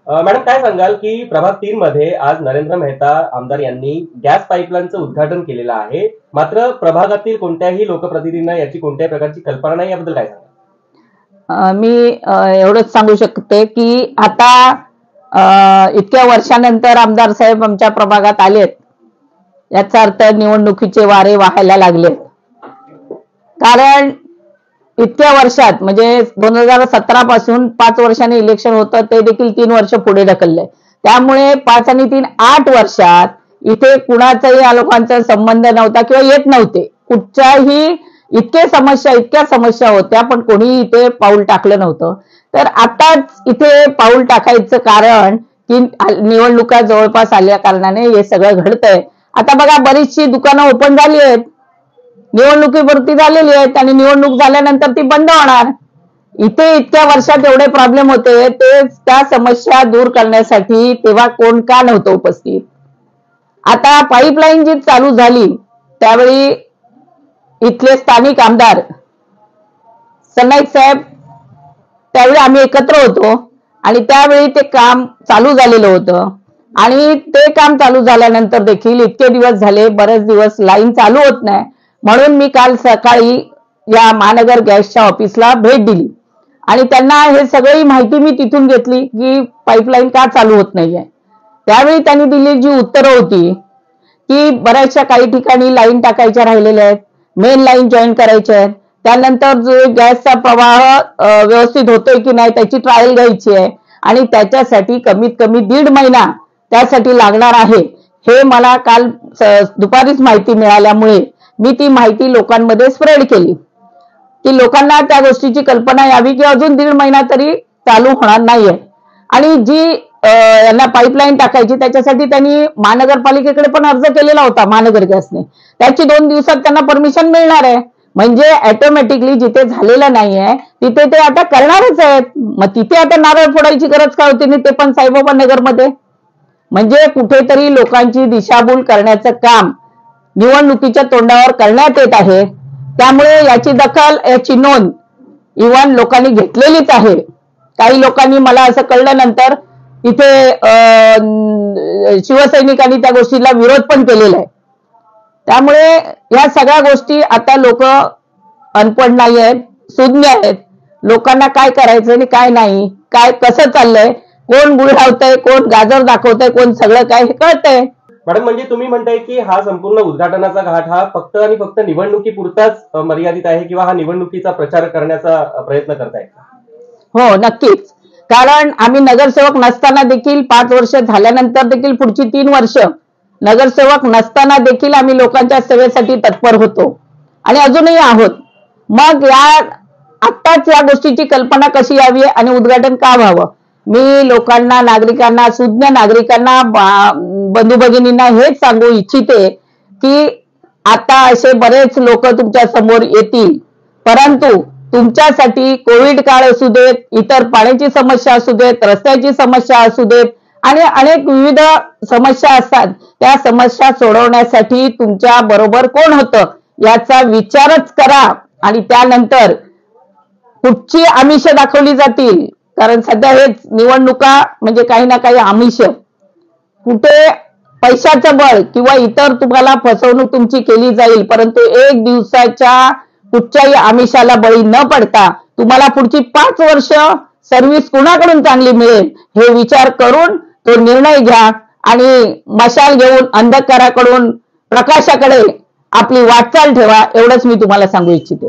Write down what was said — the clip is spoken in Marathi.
मॅडम काय सांगाल की प्रभाग 3 मध्ये आज नरेंद्र मेहता आमदार यांनी गॅस पाईपलाईनचं उद्घाटन केलेलं आहे, मात्र प्रभागातील कोणत्याही लोकप्रतिनिधींना याची कोणत्याही प्रकारची कल्पना नाही, याबद्दल काय सांगाल? मी एवढंच सांगू शकते की आता इतक्या वर्षानंतर आमदार साहेब आमच्या प्रभागात आलेत, याचा अर्थ निवडणुकीचे वारे वाहायला लागले. कारण इतक्या वर्षात म्हणजे 2017 पासून 5 वर्षांनी इलेक्शन होतं, ते देखील 3 वर्ष पुढे ढकललंय. त्यामुळे 5 आणि 3 8 वर्षात इथे कुणाचाही या लोकांचा संबंध नव्हता किंवा येत नव्हते. कुठच्याही इतक्या समस्या होत्या, पण कोणी इथे पाऊल टाकलं नव्हतं. तर आताच इथे पाऊल टाकायचं कारण की निवडणुका जवळपास आल्या कारणाने हे सगळं घडतंय. आता बघा, बरीचशी दुकानं ओपन झाली आहेत, निवडणुकीवरती झालेली आहेत आणि निवडणूक झाल्यानंतर ती बंद होणार. इथे इतक्या वर्षात एवढे प्रॉब्लेम होते, ते त्या समस्या दूर करण्यासाठी तेव्हा कोण का नव्हतं उपस्थित. आता पाईपलाईन जी चालू झाली त्यावेळी इथले स्थानिक आमदार सरनाईक साहेब, त्यावेळी आम्ही एकत्र होतो आणि त्यावेळी ते काम चालू झालेलं होतं. आणि ते काम चालू झाल्यानंतर देखील इतके दिवस झाले, बरेच दिवस लाईन चालू होत नाही. म्हणून मी काल सकाळी या महानगर गॅसच्या ऑफिसला भेट दिली आणि त्यांना हे सगळी माहिती मी तिथून घेतली की पाईपलाईन का चालू होत नाहीये. त्यावेळी त्यांनी दिलेली जी उत्तरं होती की बऱ्याचशा काही ठिकाणी लाईन टाकायच्या राहिलेल्या आहेत, मेन लाईन जॉईन करायच्या आहेत, त्यानंतर जो गॅसचा प्रवाह व्यवस्थित होतोय की नाही त्याची ट्रायल घ्यायची आहे आणि त्याच्यासाठी कमीत कमी 1.5 महिना त्यासाठी लागणार आहे. हे मला काल दुपारीच माहिती मिळाल्यामुळे मी ती माहिती लोकांमध्ये स्प्रेड केली की लोकांना त्या गोष्टीची कल्पना यावी की अजून 1.5 महिना तरी चालू होणार नाहीये. आणि जी यांना पाईपलाईन टाकायची त्याच्यासाठी त्यांनी महानगरपालिकेकडे पण अर्ज केलेला होता महानगर गॅसने. त्याची 2 दिवसात त्यांना परमिशन मिळणार आहे. म्हणजे ऑटोमॅटिकली जिथे झालेलं नाहीये तिथे ते आता करणारच आहेत. मग तिथे आता नारळ फोडायची गरज काय होती नाही, ते पण साईबाबा नगरमध्ये. म्हणजे कुठेतरी लोकांची दिशाभूल करण्याचं काम निवडणुकीच्या तोंडावर करण्यात येत आहे. त्यामुळे याची दखल, याची नोंद इव्हन लोकांनी घेतलेलीच आहे. काही लोकांनी मला असं कळल्यानंतर इथे शिवसैनिकांनी त्या गोष्टीला विरोध पण केलेला आहे. त्यामुळे या सगळ्या गोष्टी आता लोक अनपढ नाही आहेत, सुज्ञ आहेत. लोकांना काय करायचं आणि काय नाही, काय कसं चाललंय, कोण गुळ लावतंय, कोण गाजर दाखवतंय, कोण सगळं काय हे कळतंय. मॅडम, म्हणजे तुम्ही म्हणताय की हा संपूर्ण उद्घाटनाचा घाट हा फक्त आणि फक्त निवडणुकीपुरताच मर्यादित आहे किंवा हा निवडणुकीचा प्रचार करण्याचा प्रयत्न करताय? हो, नक्कीच. कारण आम्ही नगरसेवक नसताना देखील 5 वर्ष झाल्यानंतर देखील पुढची 3 वर्ष नगरसेवक नसताना देखील आम्ही लोकांच्या सेवेसाठी तत्पर होतो आणि अजूनही आहोत. मग आत्ताच या गोष्टीची कल्पना कशी यावी आणि उद्घाटन का व्हावं, मी लोकांना, नागरिकांना, सुज्ञ नागरिकांना, बंधू भगिनींना हेच सांगू इच्छिते की आता असे बरेच लोक तुमच्या समोर येतील, परंतु तुमच्यासाठी कोविड काळ असू देत, इतर पाण्याची समस्या असू देत, रस्त्याची समस्या असू देत आणि अनेक विविध समस्या असतात, त्या समस्या सोडवण्यासाठी तुमच्या बरोबर कोण होतं याचा विचारच करा. आणि त्यानंतर कुठची आमिष दाखवली जातील, कारण सध्या हेच निवडणुका म्हणजे काही ना काही आमिष, कुठे पैशाचं बळ किंवा इतर तुम्हाला फसवणूक तुमची केली जाईल, परंतु 1 दिवसाच्या कुठच्याही आमिषाला बळी न पडता तुम्हाला पुढची 5 वर्ष सर्व्हिस कुणाकडून चांगली मिळेल हे विचार करून तो निर्णय घ्या आणि मशाल घेऊन अंधकाराकडून प्रकाशाकडे आपली वाटचाल ठेवा. एवढंच मी तुम्हाला सांगू इच्छिते.